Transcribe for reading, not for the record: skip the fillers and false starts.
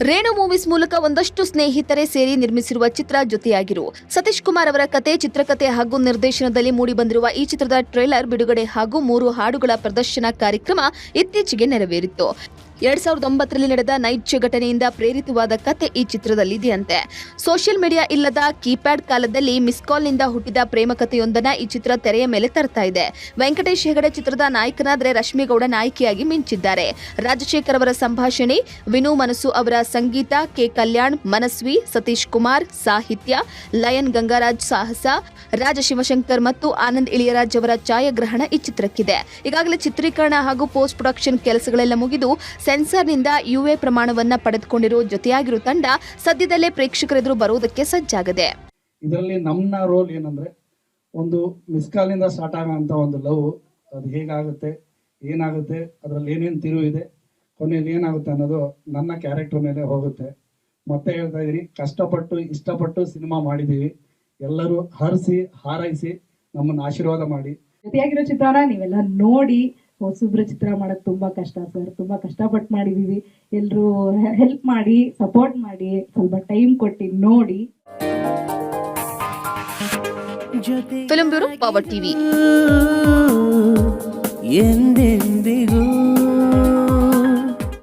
ರೇಣು movies ಮೂಲಕ ಒಂದಷ್ಟು ಸ್ನೇಹಿತರೆ ಸೇರಿ ನಿರ್ಮಿಸಿರುವ ಚಿತ್ರ ಜೊತೆಯಾಗಿರು. ಸತೀಶ್ ಕುಮಾರ್ ಅವರ ಕತೆ, ಚಿತ್ರಕಥೆ ಹಾಗೂ ನಿರ್ದೇಶನದಲ್ಲಿ ಮೂಡಿಬಂದಿರುವ ಈ ಚಿತ್ರದ ಟ್ರೇಲರ್ ಬಿಡುಗಡೆ ಹಾಗೂ 3 ಹಾಡುಗಳ ಪ್ರದರ್ಶನ ಕಾರ್ಯಕ್ರಮ ಇತ್ತೀಚೆಗೆ ನೆರವೇರಿತ್ತು. 2009ರಲ್ಲಿ ನಡೆದ ನೈಜ ಘಟನೆಯಿಂದ ಪ್ರೇರಿತವಾದ ಕತೆ ಈ ಚಿತ್ರದಲ್ಲಿದೆಯಂತೆ. ಸೋಷಿಯಲ್ ಮೀಡಿಯಾ ಇಲ್ಲದ ಕೀಪ್ಯಾಡ್ ಕಾಲದಲ್ಲಿ ಮಿಸ್ಕಾಲ್ನಿಂದ ಹುಟ್ಟಿದ ಪ್ರೇಮ ಕಥೆಯೊಂದನ್ನು ಈ ಚಿತ್ರ ತೆರೆಯ ಮೇಲೆ ತರ್ತಾ ಇದೆ. ವೆಂಕಟೇಶ್ ಹೆಗಡೆ ಚಿತ್ರದ ನಾಯಕನಾದರೆ ರಶ್ಮಿಗೌಡ ನಾಯಕಿಯಾಗಿ ಮಿಂಚಿದ್ದಾರೆ. ರಾಜಶೇಖರ್ ಅವರ ಸಂಭಾಷಣೆ, ವಿನು ಮನಸ್ಸು ಅವರ ಸಂಗೀತ, ಕೆ ಕಲ್ಯಾಣ್, ಮನಸ್ವಿ, ಸತೀಶ್ ಕುಮಾರ್ ಸಾಹಿತ್ಯ, ಲಯನ್ ಗಂಗಾರಾಜ್ ಸಾಹಸ, ರಾಜ ಶಿವಶಂಕರ್ ಮತ್ತು ಆನಂದ್ ಇಳಿಯರಾಜ್ ಅವರ ಛಾಯಾಗ್ರಹಣ ಈ ಚಿತ್ರಕ್ಕಿದೆ. ಈಗಾಗಲೇ ಚಿತ್ರೀಕರಣ ಹಾಗೂ ಪೋಸ್ಟ್ ಪ್ರೊಡಕ್ಷನ್ ಕೆಲಸಗಳೆಲ್ಲ ಮುಗಿದು ಸೆನ್ಸಾರ್ನಿಂದ ಯುಎ ಪ್ರಮಾಣವನ್ನ ಪಡೆದುಕೊಂಡಿರೋ ಜೊತೆಯಾಗಿರೋ ತಂಡ ಸದ್ಯದಲ್ಲೇ ಪ್ರೇಕ್ಷಕರೆದುರು ಬರುವುದಕ್ಕೆ ಸಜ್ಜಾಗಿದೆ. ಇದರಲ್ಲಿ ನಮ್ಮ ರೋಲ್ ಏನಂದ್ರೆ, ಒಂದು ಮಿಸ್ಕಾಲ್ನಿಂದ ಸ್ಟಾರ್ಟ್ ಆಗೋಂಥ ಒಂದು ಲವ್, ಅದು ಹೇಗಾಗುತ್ತೆ, ಏನಾಗುತ್ತೆ, ಅದರಲ್ಲಿ ಏನೇನು ತಿರುವು ಇದೆ, ಕೊನೆಯಲ್ಲಿ ಏನಾಗುತ್ತೆ ಅನ್ನೋದು ನನ್ನ ಕ್ಯಾರೆಕ್ಟರ್ ಮೇಲೆ ಹೋಗುತ್ತೆ. ಮತ್ತೆ ಹೇಳ್ತಾ ಇದೀನಿ, ಕಷ್ಟಪಟ್ಟು ಇಷ್ಟಪಟ್ಟು ಸಿನಿಮಾ ಮಾಡಿದ್ದೀವಿ. ಎಲ್ಲರೂ ಹರಿಸಿ ಹಾರೈಸಿ ನಮ್ಮನ್ನು ಆಶೀರ್ವಾದ ಮಾಡಿ. ಜೊತೆಯಾಗಿರೋ ಚಿತ್ರನ ನೀವೆಲ್ಲ ನೋಡಿ. ಹೊಸಬ್ರ ಚಿತ್ರ ಮಾಡೋದು ತುಂಬಾ ಕಷ್ಟ ಸರ್, ತುಂಬಾ ಕಷ್ಟಪಟ್ಟು ಮಾಡಿದೀವಿ. ಎಲ್ಲರೂ ಹೆಲ್ಪ್ ಮಾಡಿ, ಸಪೋರ್ಟ್ ಮಾಡಿ, ಸ್ವಲ್ಪ ಟೈಮ್ ಕೊಟ್ಟು ನೋಡಿ. Film bureau, power TV. ಎಂದೆಂದಿಗೂ